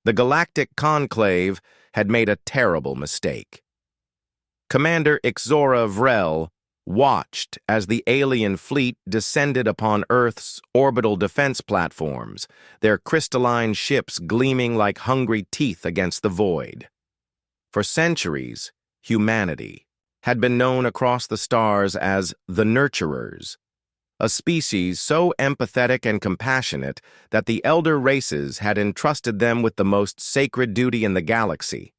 The Galactic Conclave had made a terrible mistake. Commander Ixora Vrel watched as the alien fleet descended upon Earth's orbital defense platforms, their crystalline ships gleaming like hungry teeth against the void. For centuries, humanity had been known across the stars as the Nurturers, a species so empathetic and compassionate that the elder races had entrusted them with the most sacred duty in the galaxy,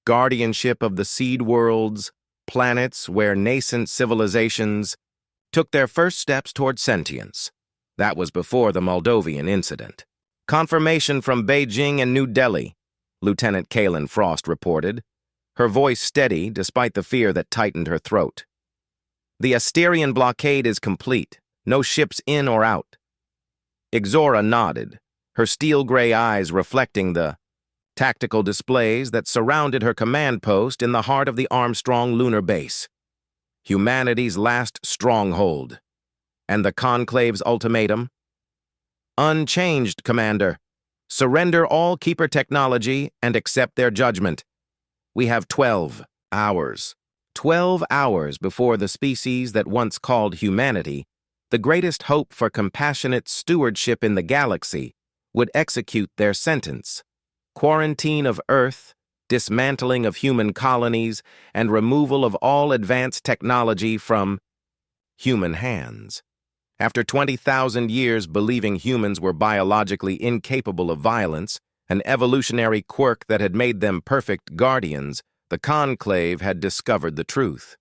guardianship of the seed worlds, planets where nascent civilizations took their first steps toward sentience. That was before the Moldovan incident. Confirmation from Beijing and New Delhi, Lieutenant Kaylin Frost reported, her voice steady despite the fear that tightened her throat. The Asterian blockade is complete. No ships in or out. Ixora nodded, her steel-gray eyes reflecting the tactical displays that surrounded her command post in the heart of the Armstrong lunar base. Humanity's last stronghold. And the Conclave's ultimatum? Unchanged, Commander. Surrender all Keeper technology and accept their judgment. We have 12 hours. 12 hours before the species that once called humanity, the greatest hope for compassionate stewardship in the galaxy, would execute their sentence. Quarantine of Earth, dismantling of human colonies, and removal of all advanced technology from human hands. After 20,000 years believing humans were biologically incapable of violence, an evolutionary quirk that had made them perfect guardians, the Conclave had discovered the truth.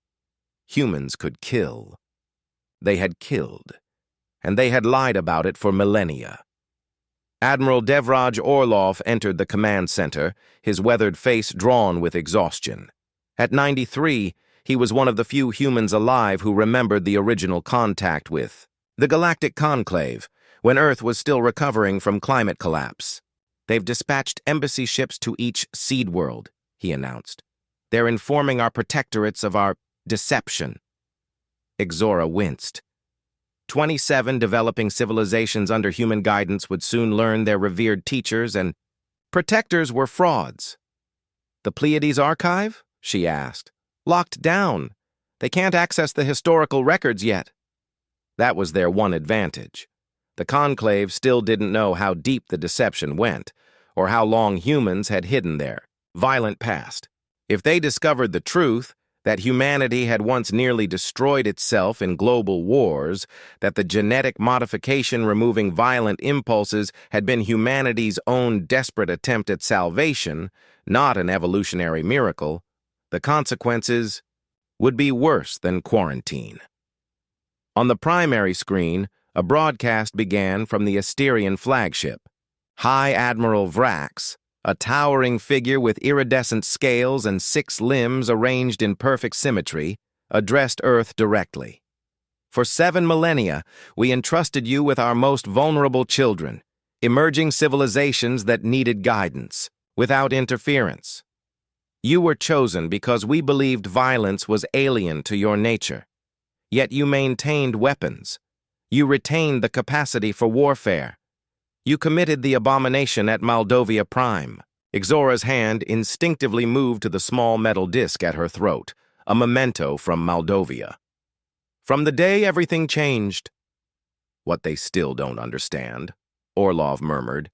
Humans could kill. They had killed, and they had lied about it for millennia. Admiral Devraj Orlov entered the command center, his weathered face drawn with exhaustion. At 93, he was one of the few humans alive who remembered the original contact with the Galactic Conclave, when Earth was still recovering from climate collapse. They've dispatched embassy ships to each seed world, he announced. They're informing our protectorates of our deception. Ixora winced. 27 developing civilizations under human guidance would soon learn their revered teachers, and protectors were frauds. The Pleiades archive? She asked. Locked down. They can't access the historical records yet. That was their one advantage. The Conclave still didn't know how deep the deception went, or how long humans had hidden their violent past. If they discovered the truth, that humanity had once nearly destroyed itself in global wars, that the genetic modification removing violent impulses had been humanity's own desperate attempt at salvation, not an evolutionary miracle, the consequences would be worse than quarantine. On the primary screen, a broadcast began from the Asterian flagship. High Admiral Vrax, a towering figure with iridescent scales and 6 limbs arranged in perfect symmetry, addressed Earth directly. For 7 millennia, we entrusted you with our most vulnerable children, emerging civilizations that needed guidance, without interference. You were chosen because we believed violence was alien to your nature. Yet you maintained weapons. You retained the capacity for warfare. You committed the abomination at Moldova Prime. Ixora's hand instinctively moved to the small metal disc at her throat, a memento from Moldova. From the day everything changed. What they still don't understand, Orlov murmured,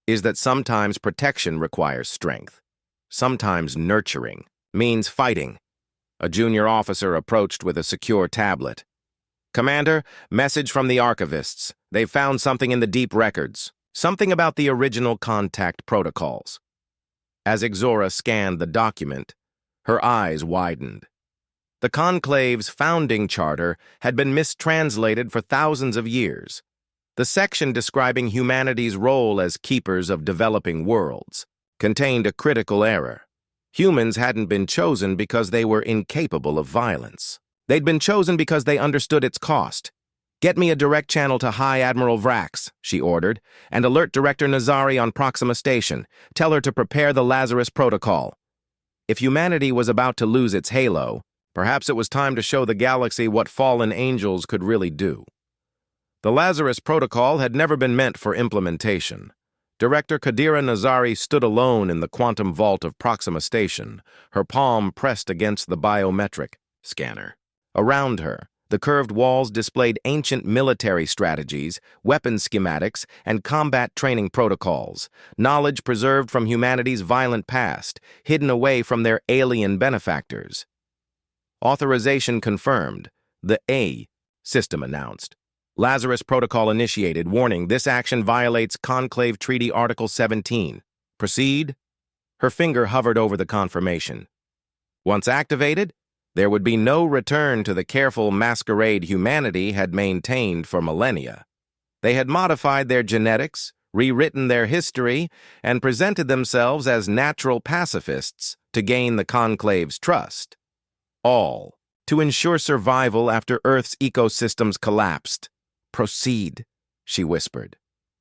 is that sometimes protection requires strength. Sometimes nurturing means fighting. A junior officer approached with a secure tablet. Commander, message from the archivists. They've found something in the deep records. Something about the original contact protocols. As Ixora scanned the document, her eyes widened. The Conclave's founding charter had been mistranslated for thousands of years. The section describing humanity's role as keepers of developing worlds contained a critical error. Humans hadn't been chosen because they were incapable of violence. They'd been chosen because they understood its cost. Get me a direct channel to High Admiral Vrax, she ordered, and alert Director Nazari on Proxima Station. Tell her to prepare the Lazarus Protocol. If humanity was about to lose its halo, perhaps it was time to show the galaxy what fallen angels could really do. The Lazarus Protocol had never been meant for implementation. Director Kadira Nazari stood alone in the quantum vault of Proxima Station, her palm pressed against the biometric scanner. Around her, the curved walls displayed ancient military strategies, weapons schematics, and combat training protocols, knowledge preserved from humanity's violent past, hidden away from their alien benefactors. Authorization confirmed. The A system announced. Lazarus Protocol initiated. Warning, this action violates Conclave Treaty Article 17. Proceed? Her finger hovered over the confirmation. Once activated, there would be no return to the careful masquerade humanity had maintained for millennia. They had modified their genetics, rewritten their history, and presented themselves as natural pacifists to gain the Conclave's trust. All to ensure survival after Earth's ecosystems collapsed. Proceed, she whispered.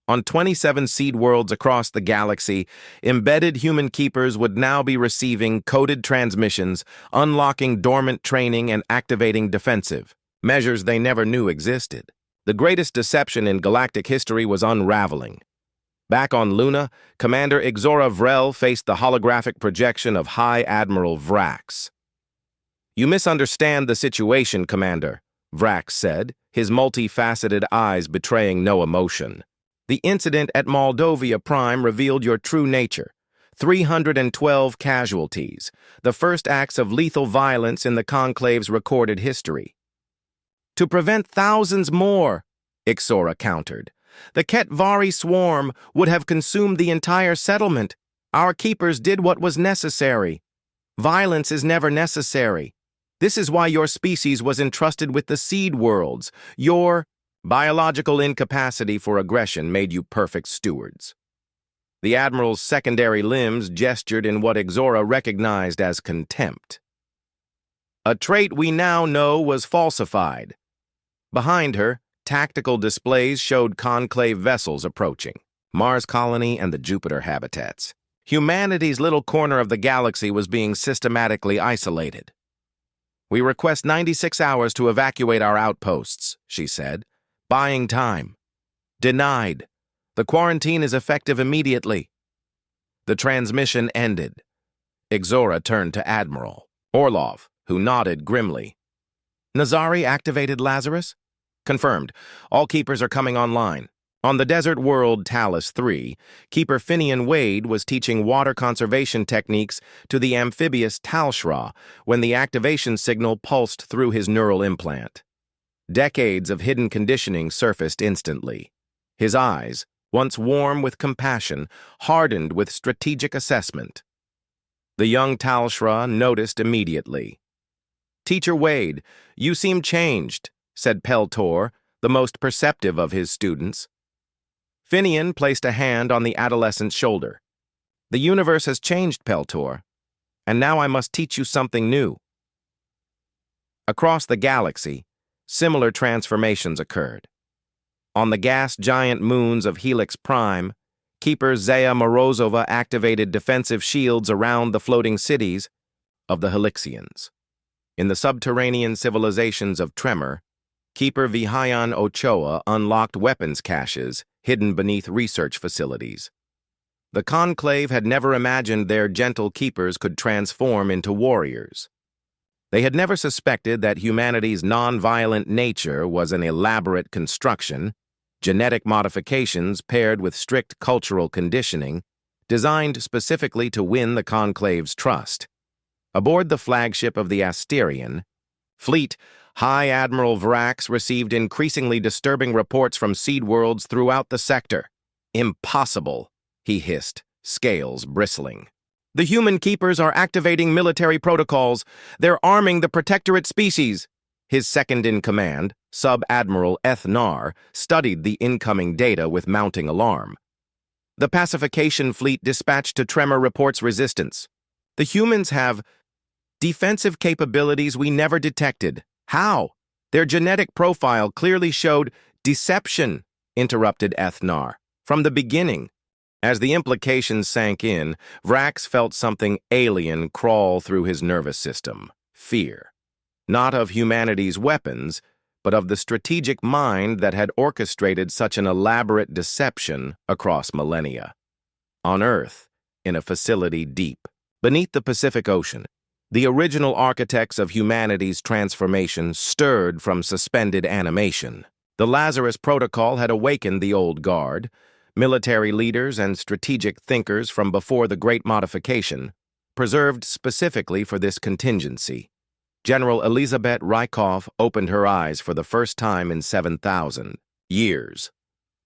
On 27 seed worlds across the galaxy, embedded human keepers would now be receiving coded transmissions, unlocking dormant training and activating defensive measures they never knew existed. The greatest deception in galactic history was unraveling. Back on Luna, Commander Ixora Vrel faced the holographic projection of High Admiral Vrax. "You misunderstand the situation, Commander," Vrax said, his multifaceted eyes betraying no emotion. "The incident at Moldovia Prime revealed your true nature. 312 casualties, the first acts of lethal violence in the Conclave's recorded history. To prevent thousands more," Ixora countered, "the Ketvari swarm would have consumed the entire settlement. Our keepers did what was necessary. Violence is never necessary. This is why your species was entrusted with the seed worlds. Your biological incapacity for aggression made you perfect stewards." The Admiral's secondary limbs gestured in what Ixora recognized as contempt. A trait we now know was falsified. Behind her, tactical displays showed Conclave vessels approaching, Mars Colony and the Jupiter habitats. Humanity's little corner of the galaxy was being systematically isolated. "We request 96 hours to evacuate our outposts," she said. "Buying time." "Denied. The quarantine is effective immediately." The transmission ended. Ixora turned to Admiral Orlov, who nodded grimly. "Nazari activated Lazarus?" "Confirmed. All keepers are coming online." On the desert world Talus 3, Keeper Finian Wade was teaching water conservation techniques to the amphibious Talshra when the activation signal pulsed through his neural implant. Decades of hidden conditioning surfaced instantly. His eyes, once warm with compassion, hardened with strategic assessment. The young Talshra noticed immediately. "Teacher Wade, you seem changed," said Peltor, the most perceptive of his students. Finian placed a hand on the adolescent's shoulder. "The universe has changed, Peltor, and now I must teach you something new." Across the galaxy, similar transformations occurred. On the gas giant moons of Helix Prime, Keeper Zaya Morozova activated defensive shields around the floating cities of the Helixians. In the subterranean civilizations of Tremor, Keeper Vihayan Ochoa unlocked weapons caches hidden beneath research facilities. The Conclave had never imagined their gentle keepers could transform into warriors. They had never suspected that humanity's non-violent nature was an elaborate construction, genetic modifications paired with strict cultural conditioning, designed specifically to win the Conclave's trust. Aboard the flagship of the Asterian fleet, High Admiral Vrax received increasingly disturbing reports from seed worlds throughout the sector. "Impossible," he hissed, scales bristling. "The human keepers are activating military protocols. They're arming the Protectorate species." His second-in-command, Sub-Admiral Ethnar, studied the incoming data with mounting alarm. "The pacification fleet dispatched to Tremor reports resistance. The humans have defensive capabilities we never detected." "How?" "Their genetic profile clearly showed deception," interrupted Ethnar. "From the beginning." As the implications sank in, Vrax felt something alien crawl through his nervous system. Fear. Not of humanity's weapons, but of the strategic mind that had orchestrated such an elaborate deception across millennia. On Earth, in a facility deep beneath the Pacific Ocean, the original architects of humanity's transformation stirred from suspended animation. The Lazarus Protocol had awakened the old guard, military leaders and strategic thinkers from before the Great Modification, preserved specifically for this contingency. General Elizabeth Rykov opened her eyes for the first time in 7,000 years,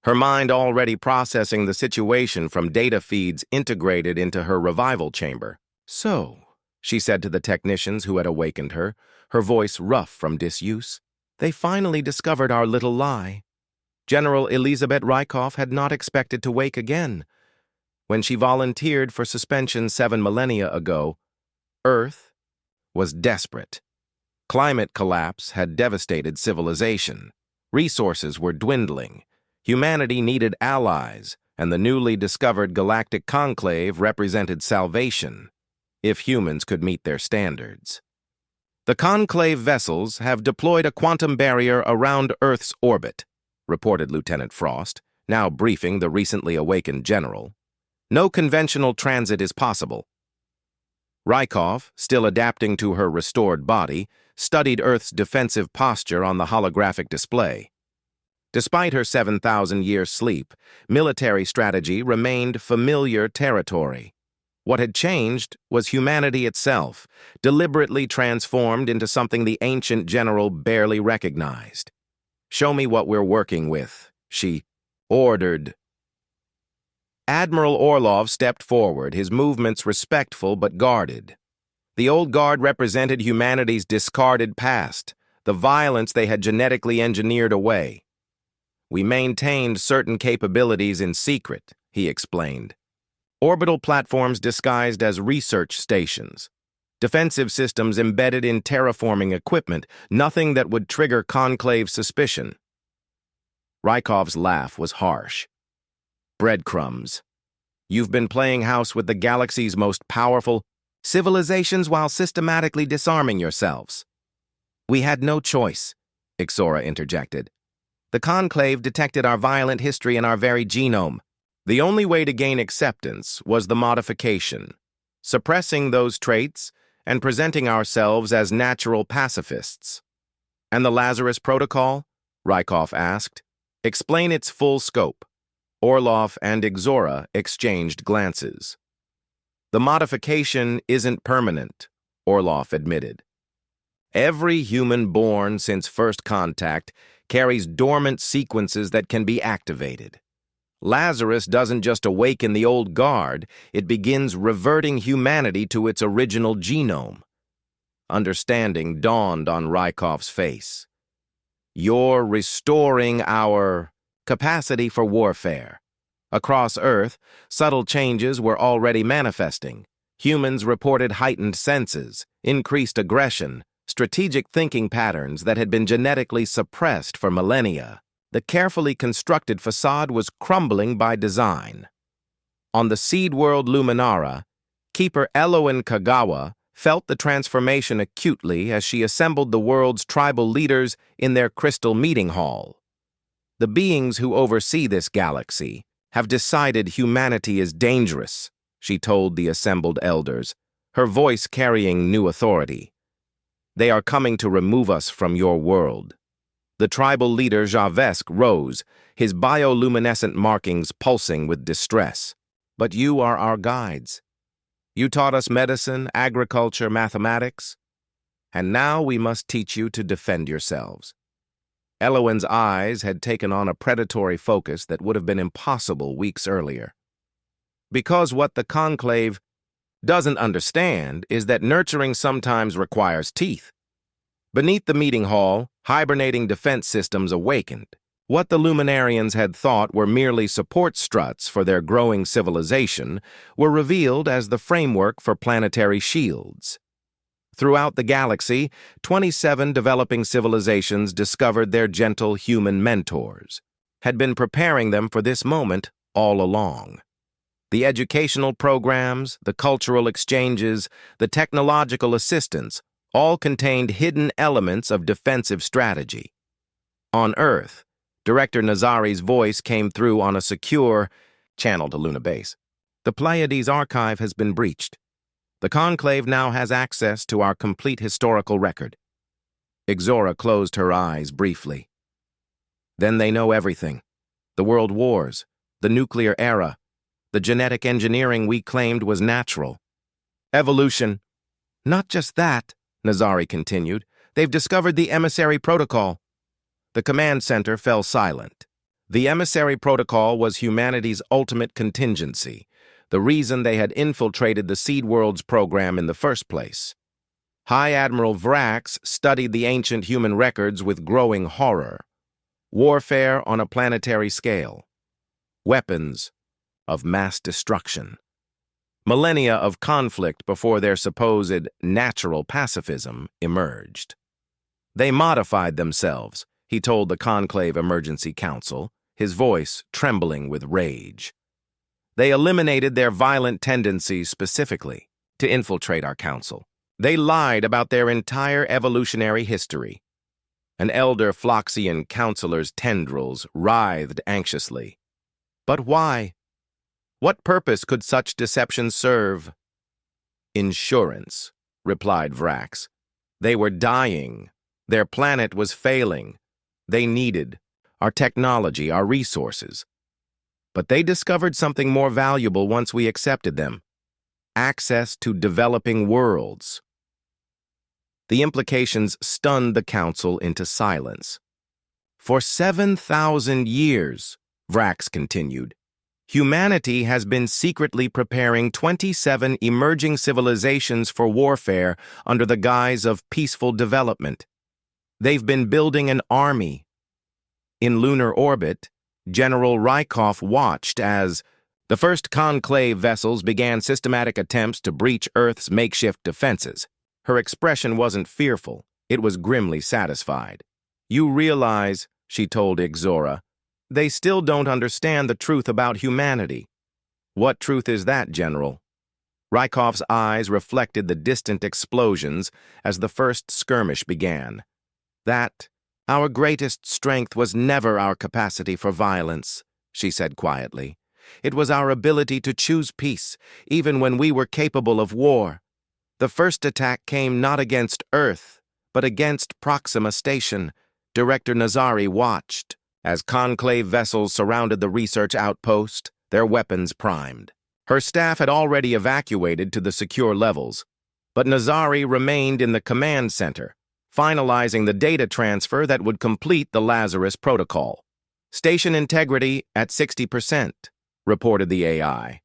her mind already processing the situation from data feeds integrated into her revival chamber. "So," she said to the technicians who had awakened her, her voice rough from disuse, "they finally discovered our little lie. General Elizabeth Rykov had not expected to wake again. When she volunteered for suspension 7 millennia ago, Earth was desperate. Climate collapse had devastated civilization. Resources were dwindling. Humanity needed allies, and the newly discovered galactic conclave represented salvation, if humans could meet their standards. The conclave vessels have deployed a quantum barrier around Earth's orbit," reported Lieutenant Frost, now briefing the recently awakened general. "No conventional transit is possible." Rykov, still adapting to her restored body, studied Earth's defensive posture on the holographic display. Despite her 7,000-year sleep, military strategy remained familiar territory. What had changed was humanity itself, deliberately transformed into something the ancient general barely recognized. "Show me what we're working with," she ordered. Admiral Orlov stepped forward, his movements respectful but guarded. The old guard represented humanity's discarded past, the violence they had genetically engineered away. "We maintained certain capabilities in secret," he explained. "Orbital platforms disguised as research stations. Defensive systems embedded in terraforming equipment, nothing that would trigger conclave suspicion." Rykov's laugh was harsh. "Breadcrumbs. You've been playing house with the galaxy's most powerful civilizations while systematically disarming yourselves." "We had no choice," Ixora interjected. "The conclave detected our violent history in our very genome. The only way to gain acceptance was the modification, suppressing those traits and presenting ourselves as natural pacifists." "And the Lazarus Protocol?" Rykov asked. "Explain its full scope." Orlov and Ixora exchanged glances. "The modification isn't permanent," Orlov admitted. "Every human born since first contact carries dormant sequences that can be activated. Lazarus doesn't just awaken the old guard, it begins reverting humanity to its original genome." Understanding dawned on Rykov's face. "You're restoring our capacity for warfare." Across Earth, subtle changes were already manifesting. Humans reported heightened senses, increased aggression, strategic thinking patterns that had been genetically suppressed for millennia. The carefully constructed facade was crumbling by design. On the seed world Luminara, Keeper Eloin Kagawa felt the transformation acutely as she assembled the world's tribal leaders in their crystal meeting hall. "The beings who oversee this galaxy have decided humanity is dangerous," she told the assembled elders, her voice carrying new authority. "They are coming to remove us from your world." The tribal leader Javesk rose, his bioluminescent markings pulsing with distress. "But you are our guides. You taught us medicine, agriculture, mathematics, and now we must teach you to defend yourselves." Eloin's eyes had taken on a predatory focus that would have been impossible weeks earlier. "Because what the conclave doesn't understand is that nurturing sometimes requires teeth." Beneath the meeting hall, hibernating defense systems awakened. What the Luminarians had thought were merely support struts for their growing civilization were revealed as the framework for planetary shields. Throughout the galaxy, 27 developing civilizations discovered their gentle human mentors, had been preparing them for this moment all along. The educational programs, the cultural exchanges, the technological assistance all contained hidden elements of defensive strategy. On Earth, Director Nazari's voice came through on a secure channel to Luna Base. The Pleiades archive has been breached. The Conclave now has access to our complete historical record. Ixora closed her eyes briefly. Then they know everything. The world wars, the nuclear era, the genetic engineering we claimed was natural. Evolution. Not just that, Nazari continued. They've discovered the emissary protocol. The command center fell silent. The emissary protocol was humanity's ultimate contingency, the reason they had infiltrated the Seed Worlds program in the first place. High Admiral Vrax studied the ancient human records with growing horror. Warfare on a planetary scale. Weapons of mass destruction. Millennia of conflict before their supposed natural pacifism emerged. They modified themselves, he told the Conclave Emergency Council, his voice trembling with rage. They eliminated their violent tendencies specifically to infiltrate our council. They lied about their entire evolutionary history. An elder Floxian counselor's tendrils writhed anxiously. But why? What purpose could such deception serve? Insurance, replied Vrax. They were dying. Their planet was failing. They needed our technology, our resources. But they discovered something more valuable once we accepted them. Access to developing worlds. The implications stunned the council into silence. For 7,000 years, Vrax continued, humanity has been secretly preparing 27 emerging civilizations for warfare under the guise of peaceful development. They've been building an army. In lunar orbit, General Rykov watched as the first Conclave vessels began systematic attempts to breach Earth's makeshift defenses. Her expression wasn't fearful, it was grimly satisfied. You realize, she told Ixora, they still don't understand the truth about humanity. What truth is that, General? Rykov's eyes reflected the distant explosions as the first skirmish began. That, our greatest strength was never our capacity for violence, she said quietly. It was our ability to choose peace, even when we were capable of war. The first attack came not against Earth, but against Proxima Station. Director Nazari watched as Conclave vessels surrounded the research outpost, their weapons primed. Her staff had already evacuated to the secure levels, but Nazari remained in the command center, finalizing the data transfer that would complete the Lazarus protocol. Station integrity at 60%, reported the AI.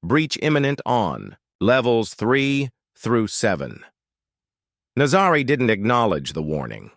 Breach imminent on levels 3 through 7. Nazari didn't acknowledge the warning.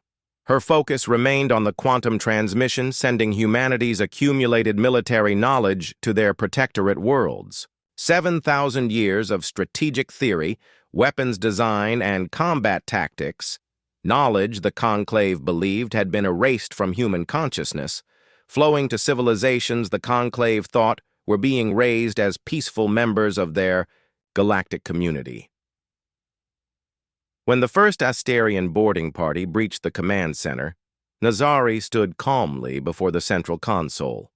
Her focus remained on the quantum transmission sending humanity's accumulated military knowledge to their protectorate worlds. 7,000 years of strategic theory, weapons design, and combat tactics, knowledge the Conclave believed had been erased from human consciousness, flowing to civilizations the Conclave thought were being raised as peaceful members of their galactic community. When the first Asterian boarding party breached the command center, Nazari stood calmly before the central console.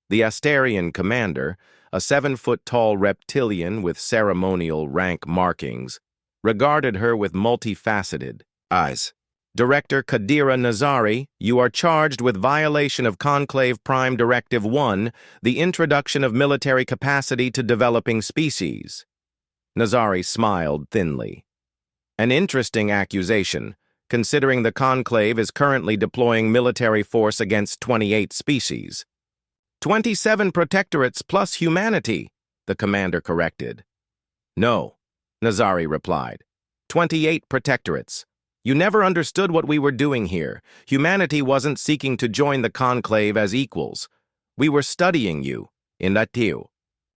The Asterian commander, a 7-foot-tall reptilian with ceremonial rank markings, regarded her with multifaceted eyes. Director Kadira Nazari, you are charged with violation of Conclave Prime Directive 1, the introduction of military capacity to developing species. Nazari smiled thinly. An interesting accusation, considering the Conclave is currently deploying military force against 28 species. 27 protectorates plus humanity, the commander corrected. No, Nazari replied. 28 protectorates. You never understood what we were doing here. Humanity wasn't seeking to join the Conclave as equals. We were studying you, in Latiu.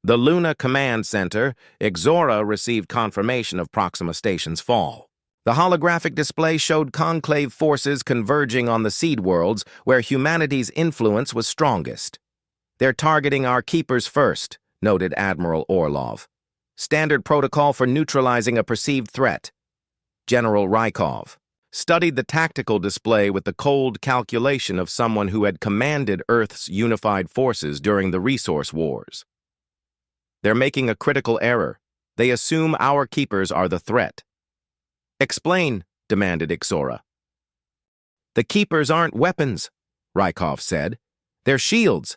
The Luna Command Center, Ixora received confirmation of Proxima Station's fall. The holographic display showed Conclave forces converging on the Seed Worlds, where humanity's influence was strongest. They're targeting our keepers first, noted Admiral Orlov. Standard protocol for neutralizing a perceived threat. General Rykov studied the tactical display with the cold calculation of someone who had commanded Earth's unified forces during the resource wars. They're making a critical error. They assume our keepers are the threat. Explain, demanded Ixora. The keepers aren't weapons, Rykov said. They're shields.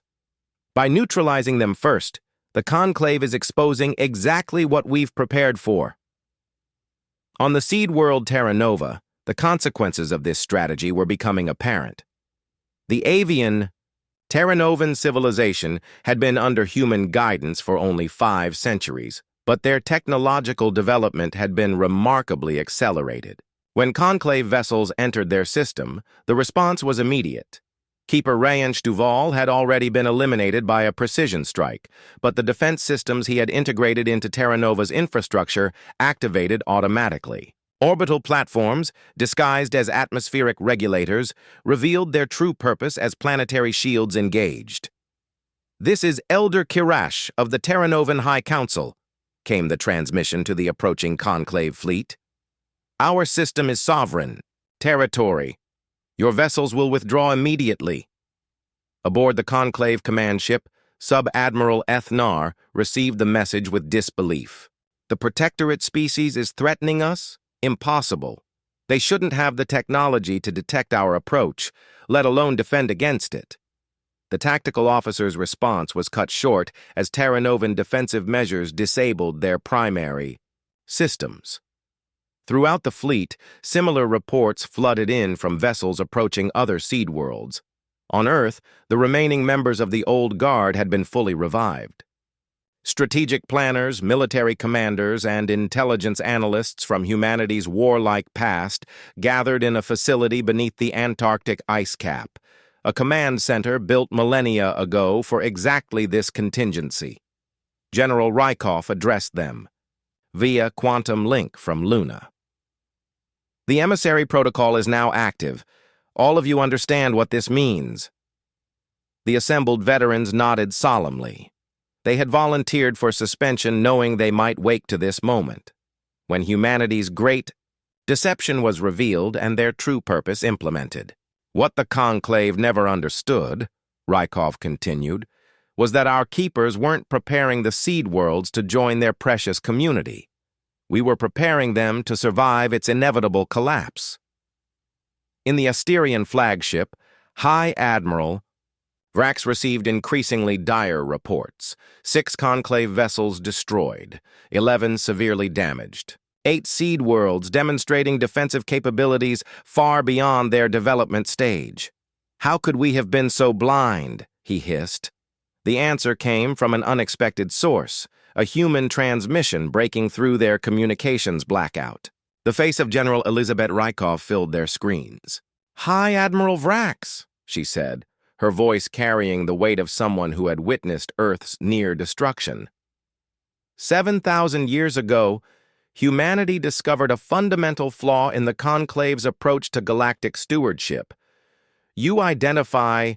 By neutralizing them first, the Conclave is exposing exactly what we've prepared for. On the seed world Terra Nova, the consequences of this strategy were becoming apparent. The avian, Terranovan civilization had been under human guidance for only 5 centuries, but their technological development had been remarkably accelerated. When Conclave vessels entered their system, the response was immediate. Keeper Rayansh Duval had already been eliminated by a precision strike, but the defense systems he had integrated into Terra Nova's infrastructure activated automatically. Orbital platforms, disguised as atmospheric regulators, revealed their true purpose as planetary shields engaged. "This is Elder Kirash of the Terranovan High Council," came the transmission to the approaching Conclave fleet. "Our system is sovereign. Territory. Your vessels will withdraw immediately." Aboard the Conclave command ship, Sub-Admiral Ethnar received the message with disbelief. "The Protectorate species is threatening us? Impossible. They shouldn't have the technology to detect our approach, let alone defend against it." The tactical officer's response was cut short as Terranovan defensive measures disabled their primary systems. Throughout the fleet, similar reports flooded in from vessels approaching other seed worlds. On Earth, the remaining members of the Old Guard had been fully revived. Strategic planners, military commanders, and intelligence analysts from humanity's warlike past gathered in a facility beneath the Antarctic ice cap, a command center built millennia ago for exactly this contingency. General Rykov addressed them via quantum link from Luna. "The emissary protocol is now active. All of you understand what this means." The assembled veterans nodded solemnly. They had volunteered for suspension knowing they might wake to this moment, when humanity's great deception was revealed and their true purpose implemented. "What the Conclave never understood," Rykov continued, "was that our keepers weren't preparing the seed worlds to join their precious community. We were preparing them to survive its inevitable collapse." In the Asterian flagship, High Admiral Vrax received increasingly dire reports. 6 Conclave vessels destroyed, 11 severely damaged. 8 seed worlds demonstrating defensive capabilities far beyond their development stage. "How could we have been so blind?" he hissed. The answer came from an unexpected source, a human transmission breaking through their communications blackout. The face of General Elizabeth Rykov filled their screens. "High Admiral Vrax," she said, her voice carrying the weight of someone who had witnessed Earth's near destruction. 7,000 years ago, humanity discovered a fundamental flaw in the Conclave's approach to galactic stewardship. You identify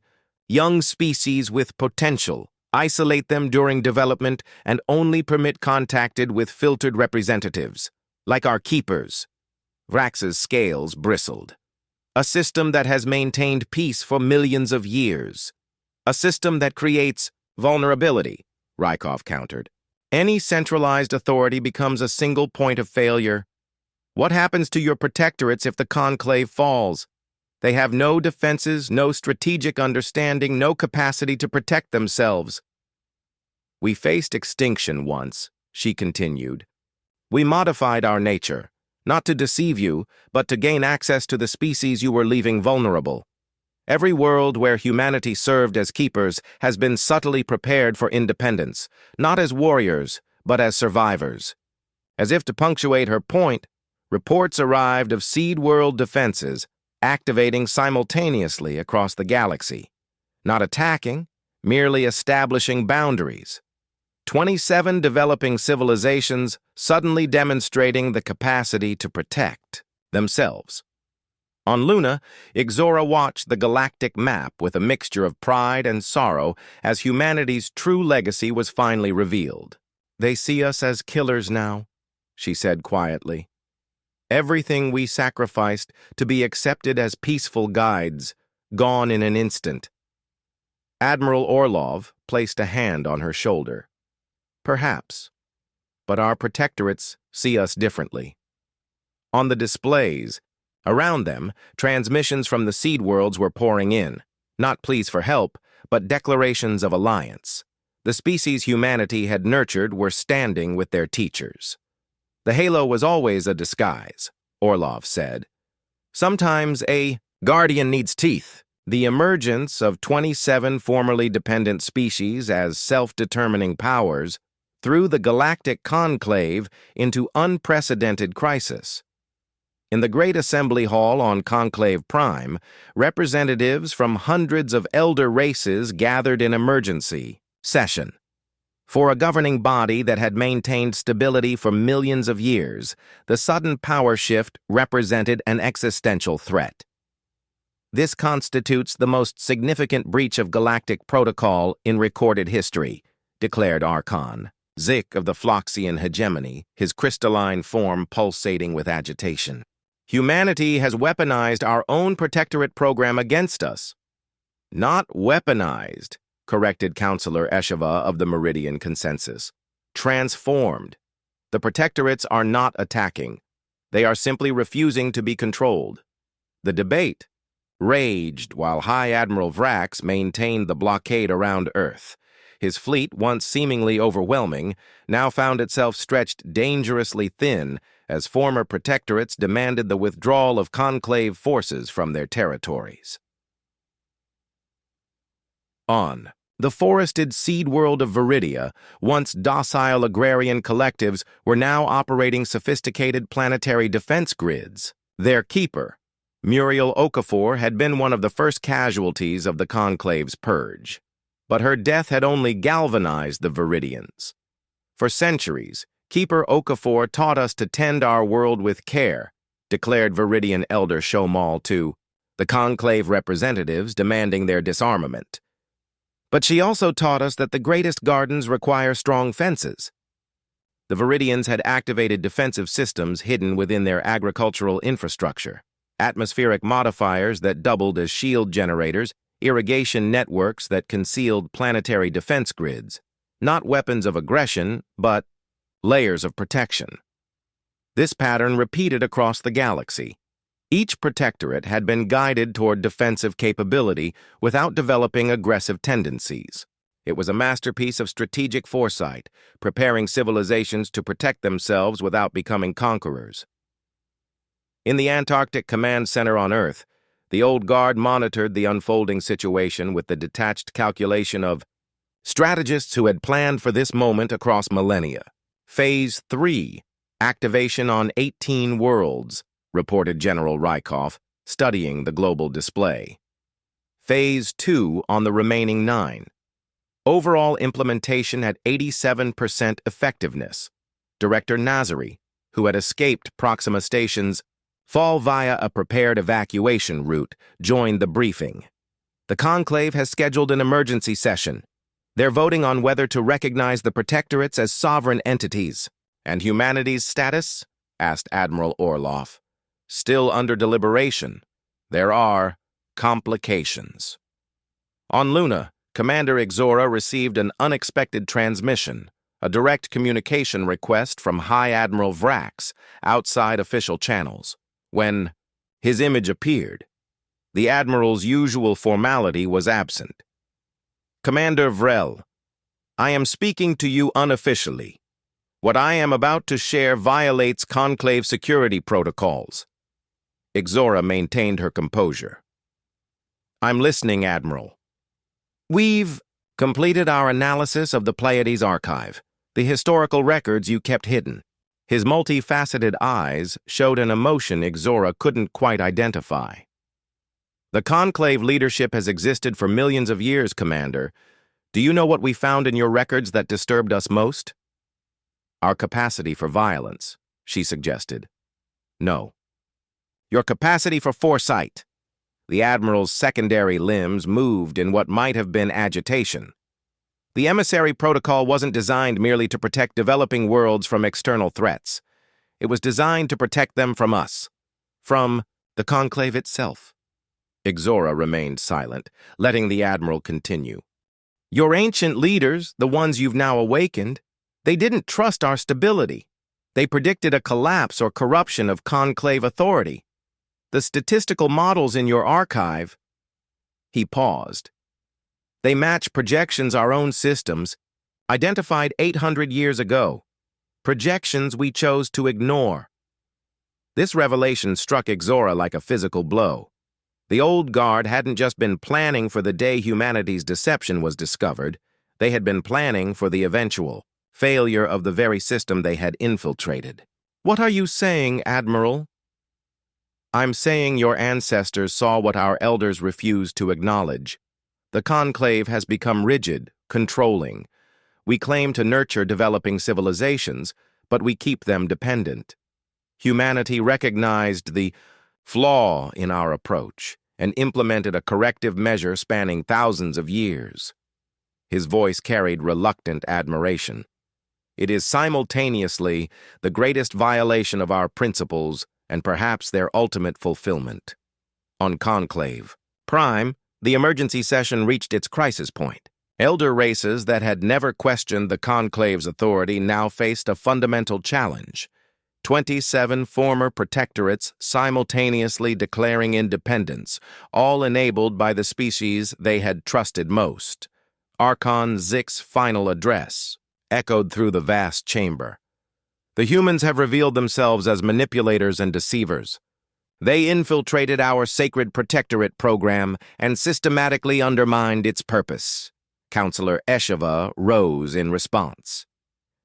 young species with potential, isolate them during development, and only permit contacted with filtered representatives, like our keepers. Vrax's scales bristled. "A system that has maintained peace for millions of years. A system that creates vulnerability," Rykov countered. "Any centralized authority becomes a single point of failure. What happens to your protectorates if the Conclave falls? They have no defenses, no strategic understanding, no capacity to protect themselves." "We faced extinction once," she continued. "We modified our nature, not to deceive you, but to gain access to the species you were leaving vulnerable. Every world where humanity served as keepers has been subtly prepared for independence, not as warriors, but as survivors." As if to punctuate her point, reports arrived of seed world defenses activating simultaneously across the galaxy, not attacking, merely establishing boundaries. 27 developing civilizations suddenly demonstrating the capacity to protect themselves. On Luna, Ixora watched the galactic map with a mixture of pride and sorrow as humanity's true legacy was finally revealed. "They see us as killers now," she said quietly. "Everything we sacrificed to be accepted as peaceful guides, gone in an instant." Admiral Orlov placed a hand on her shoulder. Perhaps, but our protectorates see us differently. On the displays, around them, transmissions from the seed worlds were pouring in, not pleas for help, but declarations of alliance. The species humanity had nurtured were standing with their teachers. The halo was always a disguise, Orlov said. Sometimes a guardian needs teeth. The emergence of 27 formerly dependent species as self-determining powers threw the galactic conclave into unprecedented crisis. In the Great Assembly Hall on Conclave Prime, representatives from hundreds of elder races gathered in emergency session. For a governing body that had maintained stability for millions of years, the sudden power shift represented an existential threat. This constitutes the most significant breach of galactic protocol in recorded history, declared Archon, Zik of the Phloxian hegemony, his crystalline form pulsating with agitation. Humanity has weaponized our own protectorate program against us. Not weaponized, corrected Counselor HFY of the Meridian Consensus. Transformed. The protectorates are not attacking. They are simply refusing to be controlled. The debate raged while High Admiral Vrax maintained the blockade around Earth. His fleet, once seemingly overwhelming, now found itself stretched dangerously thin as former protectorates demanded the withdrawal of conclave forces from their territories. On the forested seed world of Viridia, once docile agrarian collectives were now operating sophisticated planetary defense grids. Their keeper, Muriel Okafor, had been one of the first casualties of the conclave's purge. But her death had only galvanized the Viridians. For centuries, Keeper Okafor taught us to tend our world with care, declared Viridian Elder Shomal to the conclave representatives demanding their disarmament. But she also taught us that the greatest gardens require strong fences. The Viridians had activated defensive systems hidden within their agricultural infrastructure, atmospheric modifiers that doubled as shield generators, irrigation networks that concealed planetary defense grids, not weapons of aggression, but layers of protection. This pattern repeated across the galaxy. Each protectorate had been guided toward defensive capability without developing aggressive tendencies. It was a masterpiece of strategic foresight, preparing civilizations to protect themselves without becoming conquerors. In the Antarctic Command Center on Earth, the Old Guard monitored the unfolding situation with the detached calculation of strategists who had planned for this moment across millennia. Phase 3, activation on 18 worlds, reported General Rykov, studying the global display. Phase 2 on the remaining 9. Overall implementation at 87% effectiveness. Director Nazari, who had escaped Proxima Station's fall via a prepared evacuation route, joined the briefing. The conclave has scheduled an emergency session. They're voting on whether to recognize the protectorates as sovereign entities. And humanity's status? Asked Admiral Orlov. Still under deliberation. There are complications. On Luna, Commander Ixora received an unexpected transmission, a direct communication request from High Admiral Vrax outside official channels. When his image appeared, the Admiral's usual formality was absent. Commander Vrel, I am speaking to you unofficially. What I am about to share violates conclave security protocols. Ixora maintained her composure. I'm listening, Admiral. We've completed our analysis of the Pleiades archive, the historical records you kept hidden. His multifaceted eyes showed an emotion Ixora couldn't quite identify. The conclave leadership has existed for millions of years, Commander. Do you know what we found in your records that disturbed us most? Our capacity for violence, she suggested. No. Your capacity for foresight. The Admiral's secondary limbs moved in what might have been agitation. The emissary protocol wasn't designed merely to protect developing worlds from external threats. It was designed to protect them from us, from the conclave itself. Ixora remained silent, letting the Admiral continue. Your ancient leaders, the ones you've now awakened, They didn't trust our stability. They predicted a collapse or corruption of conclave authority. The statistical models in your archive—" He paused. "They match projections our own systems, identified 800 years ago. Projections we chose to ignore." This revelation struck Ixora like a physical blow. The old guard hadn't just been planning for the day humanity's deception was discovered, they had been planning for the eventual failure of the very system they had infiltrated. "What are you saying, Admiral?" "I'm saying your ancestors saw what our elders refused to acknowledge. The conclave has become rigid, controlling. We claim to nurture developing civilizations, but we keep them dependent. Humanity recognized the flaw in our approach and implemented a corrective measure spanning thousands of years." His voice carried reluctant admiration. "It is simultaneously the greatest violation of our principles and perhaps their ultimate fulfillment." On Conclave Prime, the emergency session reached its crisis point. Elder races that had never questioned the Conclave's authority now faced a fundamental challenge. 27 former protectorates simultaneously declaring independence, all enabled by the species they had trusted most. Archon Zix's final address echoed through the vast chamber. "The humans have revealed themselves as manipulators and deceivers. They infiltrated our sacred protectorate program and systematically undermined its purpose." Counselor HFY rose in response.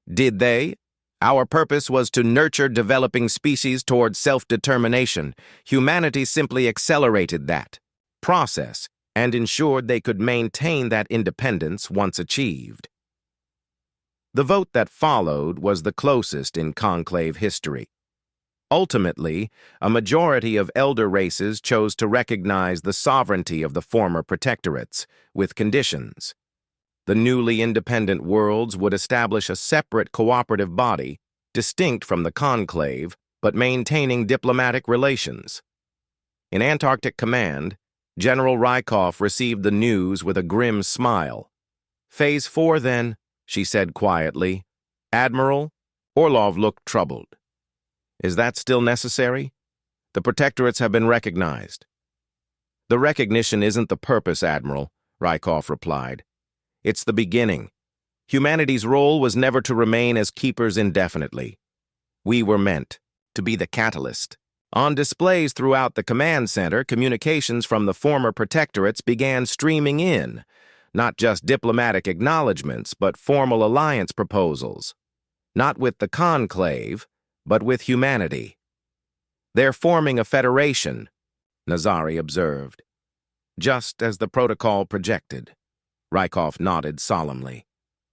"Did they? Our purpose was to nurture developing species toward self-determination. Humanity simply accelerated that process and ensured they could maintain that independence once achieved." The vote that followed was the closest in conclave history. Ultimately, a majority of elder races chose to recognize the sovereignty of the former protectorates, with conditions. The newly independent worlds would establish a separate cooperative body, distinct from the conclave, but maintaining diplomatic relations. In Antarctic Command, General Rykov received the news with a grim smile. "Phase 4, then," she said quietly. "Admiral?" Orlov looked troubled. "Is that still necessary? The protectorates have been recognized." "The recognition isn't the purpose, Admiral," Rykov replied. "It's the beginning. Humanity's role was never to remain as keepers indefinitely. We were meant to be the catalyst." On displays throughout the command center, communications from the former protectorates began streaming in, not just diplomatic acknowledgments, but formal alliance proposals. Not with the conclave, but with humanity. "They're forming a federation," Nazari observed. "Just as the protocol projected." Rykov nodded solemnly.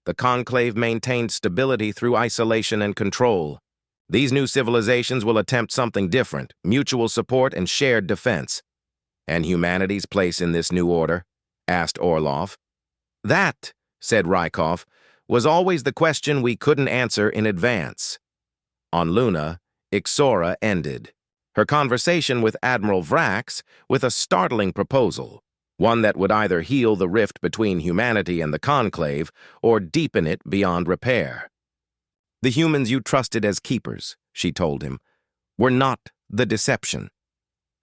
"The conclave maintained stability through isolation and control. These new civilizations will attempt something different, mutual support and shared defense." "And humanity's place in this new order?" asked Orlov. "That," said Rykov, "was always the question we couldn't answer in advance." On Luna, Ixora ended her conversation with Admiral Vrax with a startling proposal, one that would either heal the rift between humanity and the conclave or deepen it beyond repair. "The humans you trusted as keepers," she told him, "were not the deception.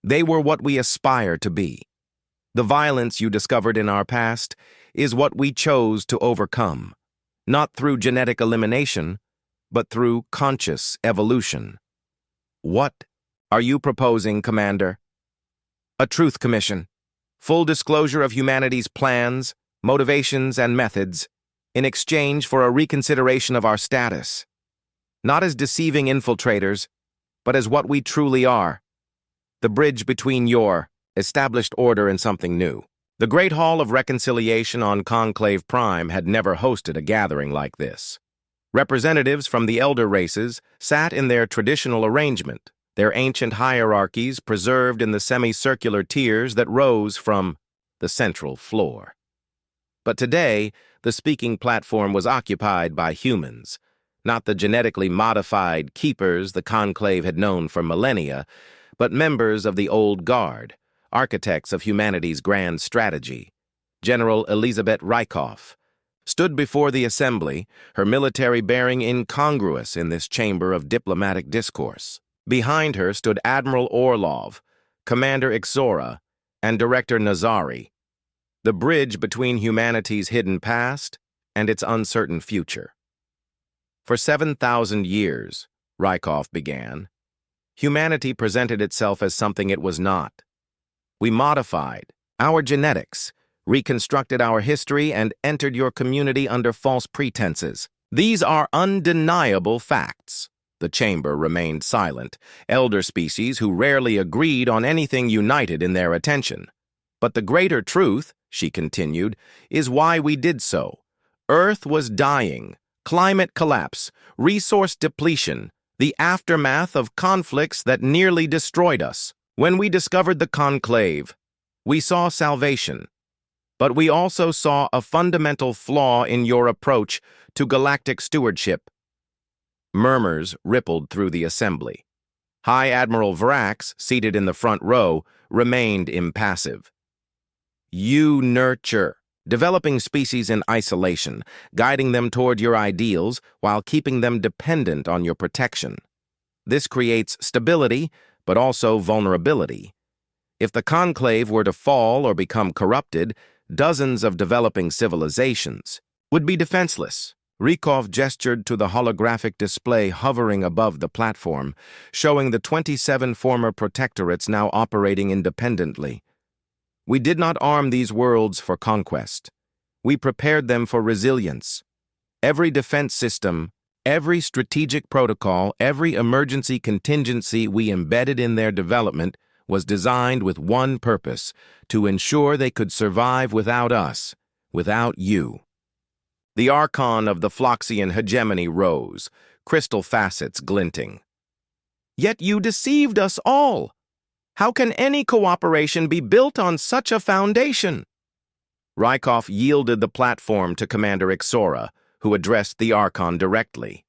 They were what we aspire to be. The violence you discovered in our past is what we chose to overcome, not through genetic elimination, but through conscious evolution." "What are you proposing, Commander?" "A truth commission. Full disclosure of humanity's plans, motivations, and methods, in exchange for a reconsideration of our status. Not as deceiving infiltrators, but as what we truly are. The bridge between your established order and something new." The Great Hall of Reconciliation on Conclave Prime had never hosted a gathering like this. Representatives from the elder races sat in their traditional arrangement, their ancient hierarchies preserved in the semicircular tiers that rose from the central floor. But today, the speaking platform was occupied by humans, not the genetically modified keepers the conclave had known for millennia, but members of the old guard, architects of humanity's grand strategy. General Elizabeth Rykov, stood before the assembly, her military bearing incongruous in this chamber of diplomatic discourse. Behind her stood Admiral Orlov, Commander Ixora, and Director Nazari, the bridge between humanity's hidden past and its uncertain future. For 7,000 years, Rykov began, humanity presented itself as something it was not. We modified our genetics, reconstructed our history, and entered your community under false pretenses. These are undeniable facts. The chamber remained silent, elder species who rarely agreed on anything united in their attention. But the greater truth, she continued, is why we did so. Earth was dying, climate collapse, resource depletion, the aftermath of conflicts that nearly destroyed us. When we discovered the conclave, we saw salvation. But we also saw a fundamental flaw in your approach to galactic stewardship. Murmurs rippled through the assembly. High Admiral Vrax, seated in the front row, remained impassive. You nurture, developing species in isolation, guiding them toward your ideals while keeping them dependent on your protection. This creates stability, but also vulnerability. If the conclave were to fall or become corrupted, dozens of developing civilizations would be defenseless. Rykov gestured to the holographic display hovering above the platform, showing the 27 former protectorates now operating independently. We did not arm these worlds for conquest. We prepared them for resilience. Every defense system, every strategic protocol, every emergency contingency we embedded in their development was designed with one purpose: to ensure they could survive without us, without you. The archon of the Floxian hegemony rose, crystal facets glinting. Yet you deceived us all. How can any cooperation be built on such a foundation? Rykov yielded the platform to Commander Ixora, who addressed the archon directly.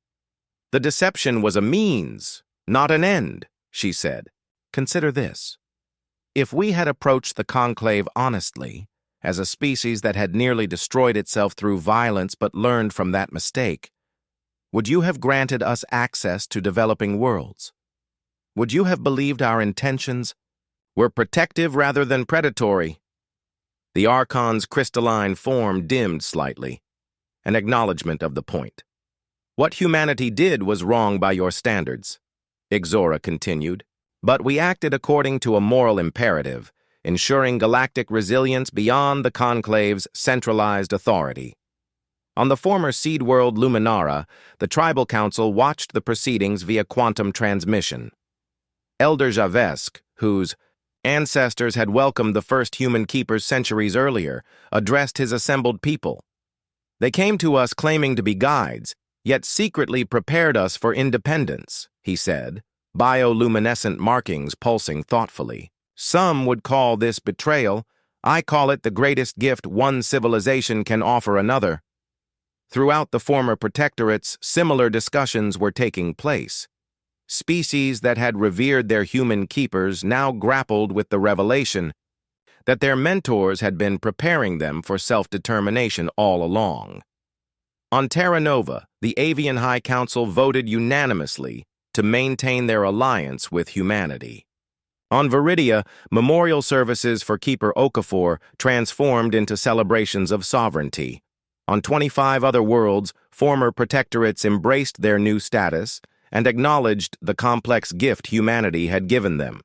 The deception was a means, not an end, she said. Consider this. If we had approached the conclave honestly, as a species that had nearly destroyed itself through violence but learned from that mistake, would you have granted us access to developing worlds? Would you have believed our intentions were protective rather than predatory? The archon's crystalline form dimmed slightly, an acknowledgement of the point. What humanity did was wrong by your standards, Ixora continued, but we acted according to a moral imperative, ensuring galactic resilience beyond the conclave's centralized authority. On the former seed world Luminara, the Tribal Council watched the proceedings via quantum transmission. Elder Javesk, whose ancestors had welcomed the first human keepers centuries earlier, addressed his assembled people. They came to us claiming to be guides, yet secretly prepared us for independence, he said, bioluminescent markings pulsing thoughtfully. Some would call this betrayal. I call it the greatest gift one civilization can offer another. Throughout the former protectorates, similar discussions were taking place. Species that had revered their human keepers now grappled with the revelation that their mentors had been preparing them for self-determination all along. On Terra Nova, the Avian High Council voted unanimously to maintain their alliance with humanity. On Viridia, memorial services for Keeper Okafor transformed into celebrations of sovereignty. On 25 other worlds, former protectorates embraced their new status and acknowledged the complex gift humanity had given them.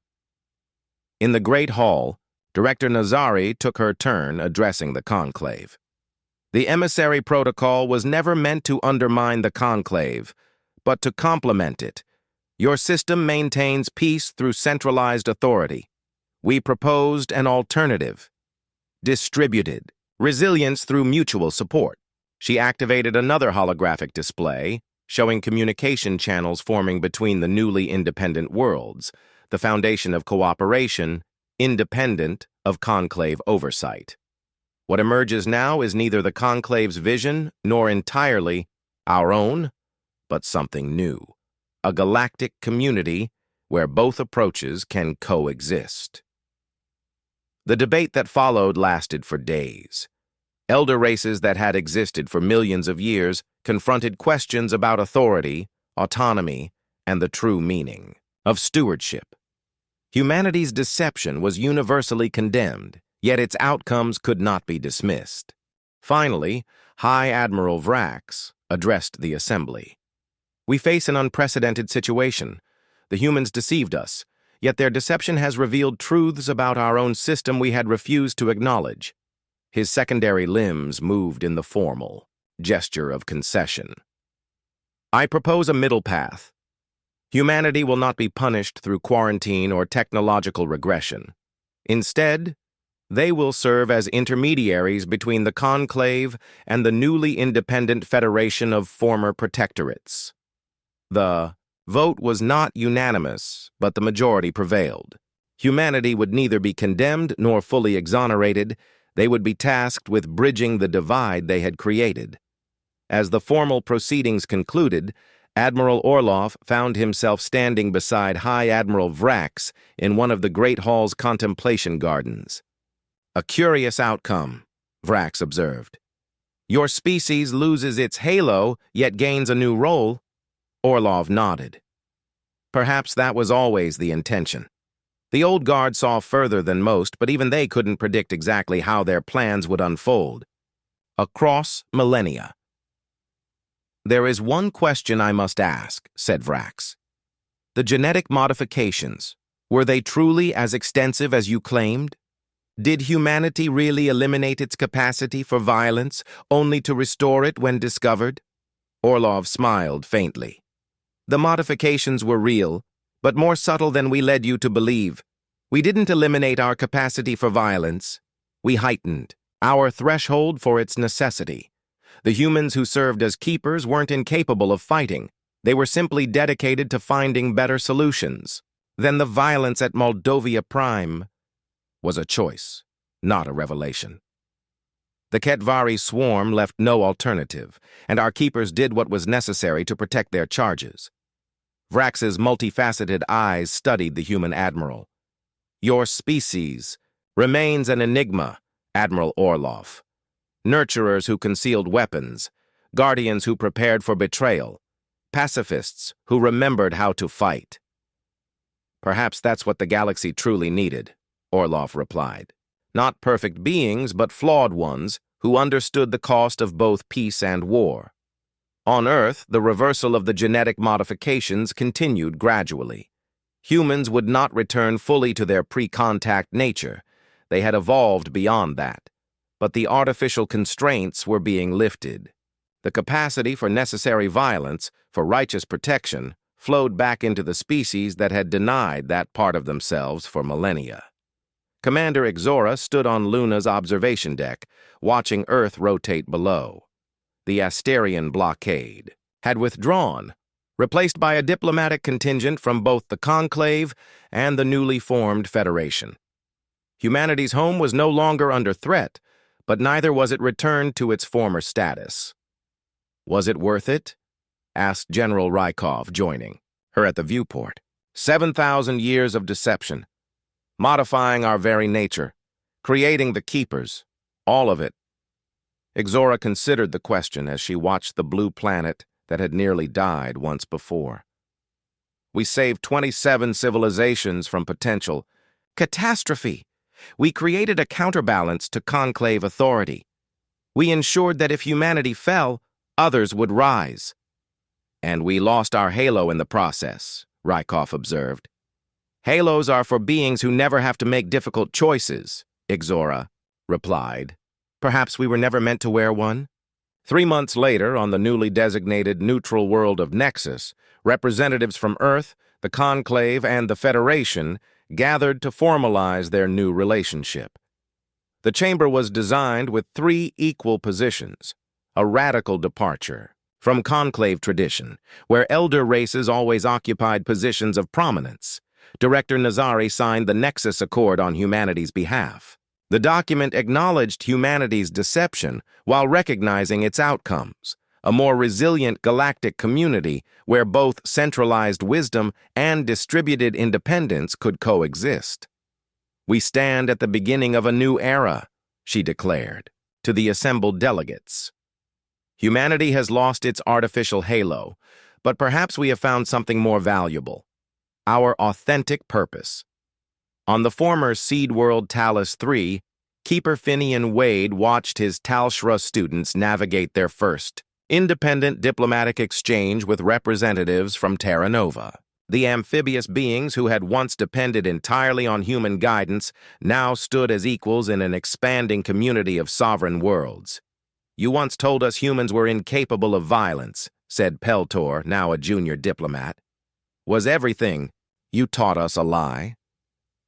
In the Great Hall, Director Nazari took her turn addressing the conclave. The emissary protocol was never meant to undermine the conclave, but to complement it. Your system maintains peace through centralized authority. We proposed an alternative. Distributed resilience through mutual support. She activated another holographic display, showing communication channels forming between the newly independent worlds, the foundation of cooperation, independent of conclave oversight. What emerges now is neither the conclave's vision nor entirely our own, but something new. A galactic community where both approaches can coexist. The debate that followed lasted for days. Elder races that had existed for millions of years confronted questions about authority, autonomy, and the true meaning of stewardship. Humanity's deception was universally condemned, yet its outcomes could not be dismissed. Finally, High Admiral Vrax addressed the assembly. "We face an unprecedented situation. The humans deceived us, yet their deception has revealed truths about our own system we had refused to acknowledge." His secondary limbs moved in the formal gesture of concession. "I propose a middle path. Humanity will not be punished through quarantine or technological regression. Instead, they will serve as intermediaries between the Conclave and the newly independent Federation of former protectorates." The vote was not unanimous, but the majority prevailed. Humanity would neither be condemned nor fully exonerated. They would be tasked with bridging the divide they had created. As the formal proceedings concluded, Admiral Orlov found himself standing beside High Admiral Vrax in one of the Great Hall's contemplation gardens. "A curious outcome," Vrax observed. "Your species loses its halo, yet gains a new role." Orlov nodded. "Perhaps that was always the intention. The old guard saw further than most, but even they couldn't predict exactly how their plans would unfold. Across millennia." "There is one question I must ask," said Vrax. "The genetic modifications, were they truly as extensive as you claimed? Did humanity really eliminate its capacity for violence, only to restore it when discovered?" Orlov smiled faintly. "The modifications were real, but more subtle than we led you to believe. We didn't eliminate our capacity for violence. We heightened our threshold for its necessity. The humans who served as keepers weren't incapable of fighting. They were simply dedicated to finding better solutions. Then the violence at Moldovia Prime was a choice, not a revelation. The Ketvari swarm left no alternative, and our keepers did what was necessary to protect their charges." Vrax's multifaceted eyes studied the human admiral. "Your species remains an enigma, Admiral Orlov. Nurturers who concealed weapons, guardians who prepared for betrayal, pacifists who remembered how to fight." "Perhaps that's what the galaxy truly needed," Orlov replied. "Not perfect beings, but flawed ones who understood the cost of both peace and war." On Earth, the reversal of the genetic modifications continued gradually. Humans would not return fully to their pre-contact nature. They had evolved beyond that. But the artificial constraints were being lifted. The capacity for necessary violence, for righteous protection, flowed back into the species that had denied that part of themselves for millennia. Commander Ixora stood on Luna's observation deck, watching Earth rotate below. The Asterian blockade had withdrawn, replaced by a diplomatic contingent from both the Conclave and the newly formed Federation. Humanity's home was no longer under threat, but neither was it returned to its former status. "Was it worth it?" asked General Rykov, joining her at the viewport. 7,000 years of deception, modifying our very nature, creating the keepers, all of it. Ixora considered the question as she watched the blue planet that had nearly died once before. "We saved 27 civilizations from potential catastrophe. We created a counterbalance to Conclave authority. We ensured that if humanity fell, others would rise. And we lost our halo in the process," Rykov observed. "Halos are for beings who never have to make difficult choices," Ixora replied. "Perhaps we were never meant to wear one?" 3 months later, on the newly designated neutral world of Nexus, representatives from Earth, the Conclave, and the Federation gathered to formalize their new relationship. The chamber was designed with 3 equal positions, a radical departure from Conclave tradition, where elder races always occupied positions of prominence. Director Nazari signed the Nexus Accord on humanity's behalf. The document acknowledged humanity's deception while recognizing its outcomes, a more resilient galactic community where both centralized wisdom and distributed independence could coexist. "We stand at the beginning of a new era," she declared. to the assembled delegates. Humanity has lost its artificial halo, but perhaps we have found something more valuable: our authentic purpose. On the former Seed World Talos 3, Keeper Finian Wade watched his Talshra students navigate their first independent diplomatic exchange with representatives from Terra Nova. The amphibious beings who had once depended entirely on human guidance now stood as equals in an expanding community of sovereign worlds. "You once told us humans were incapable of violence," said Peltor, now a junior diplomat. "Was everything you taught us a lie?"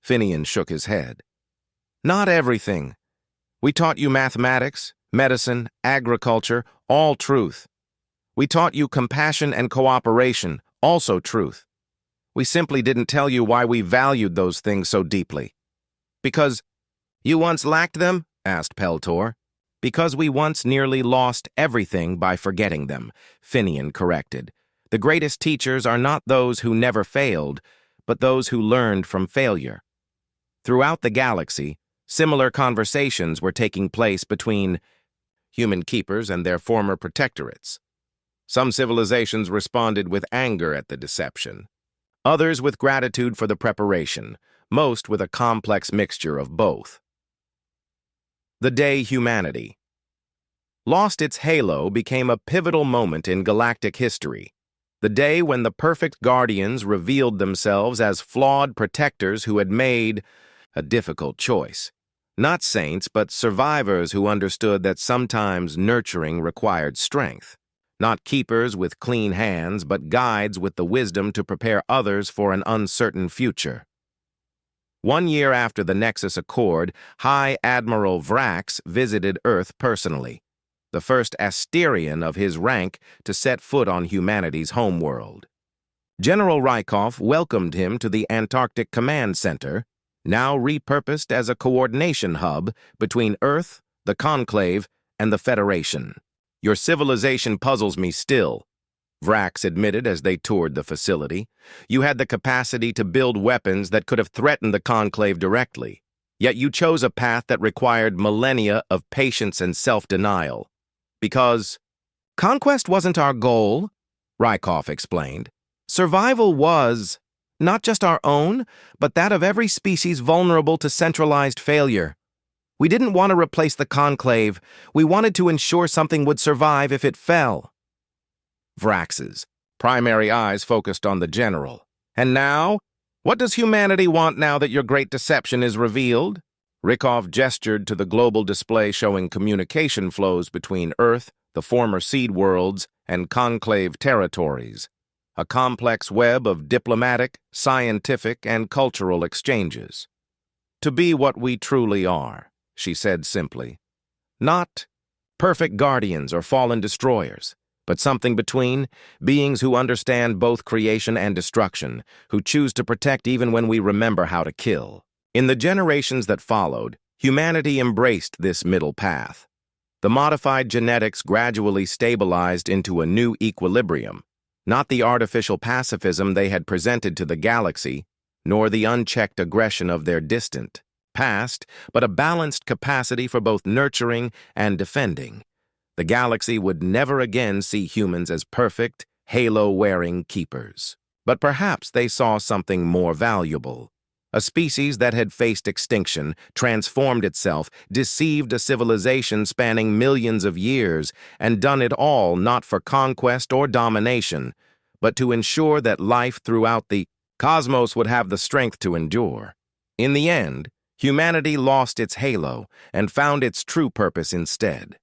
Finian shook his head. "Not everything. We taught you mathematics, medicine, agriculture, all truth. We taught you compassion and cooperation, also truth. We simply didn't tell you why we valued those things so deeply." "Because you once lacked them?" asked Peltor. "Because we once nearly lost everything by forgetting them," Finian corrected. "The greatest teachers are not those who never failed, but those who learned from failure." Throughout the galaxy, similar conversations were taking place between human keepers and their former protectorates. Some civilizations responded with anger at the deception, others with gratitude for the preparation, most with a complex mixture of both. The day humanity lost its halo became a pivotal moment in galactic history, the day when the perfect guardians revealed themselves as flawed protectors who had made a difficult choice. Not saints, but survivors who understood that sometimes nurturing required strength. Not keepers with clean hands, but guides with the wisdom to prepare others for an uncertain future. 1 year after the Nexus Accord, High Admiral Vrax visited Earth personally, the first Asterian of his rank to set foot on humanity's homeworld. General Rykov welcomed him to the Antarctic Command Center, now repurposed as a coordination hub between Earth, the Conclave, and the Federation. "Your civilization puzzles me still," Vrax admitted as they toured the facility. "You had the capacity to build weapons that could have threatened the Conclave directly, yet you chose a path that required millennia of patience and self-denial. Because conquest wasn't our goal," Rykov explained. "Survival was not just our own, but that of every species vulnerable to centralized failure. We didn't want to replace the Conclave. We wanted to ensure something would survive if it fell." Vrax's primary eyes focused on the general. "And now? What does humanity want now that your great deception is revealed?" Rykov gestured to the global display showing communication flows between Earth, the former Seed Worlds, and Conclave territories. A complex web of diplomatic, scientific, and cultural exchanges. "To be what we truly are," she said simply. "Not perfect guardians or fallen destroyers, but something between, beings who understand both creation and destruction, who choose to protect even when we remember how to kill." In the generations that followed, humanity embraced this middle path. The modified genetics gradually stabilized into a new equilibrium, not the artificial pacifism they had presented to the galaxy, nor the unchecked aggression of their distant past, but a balanced capacity for both nurturing and defending. The galaxy would never again see humans as perfect, halo-wearing keepers. But perhaps they saw something more valuable. A species that had faced extinction, transformed itself, deceived a civilization spanning millions of years, and done it all not for conquest or domination, but to ensure that life throughout the cosmos would have the strength to endure. In the end, humanity lost its halo and found its true purpose instead.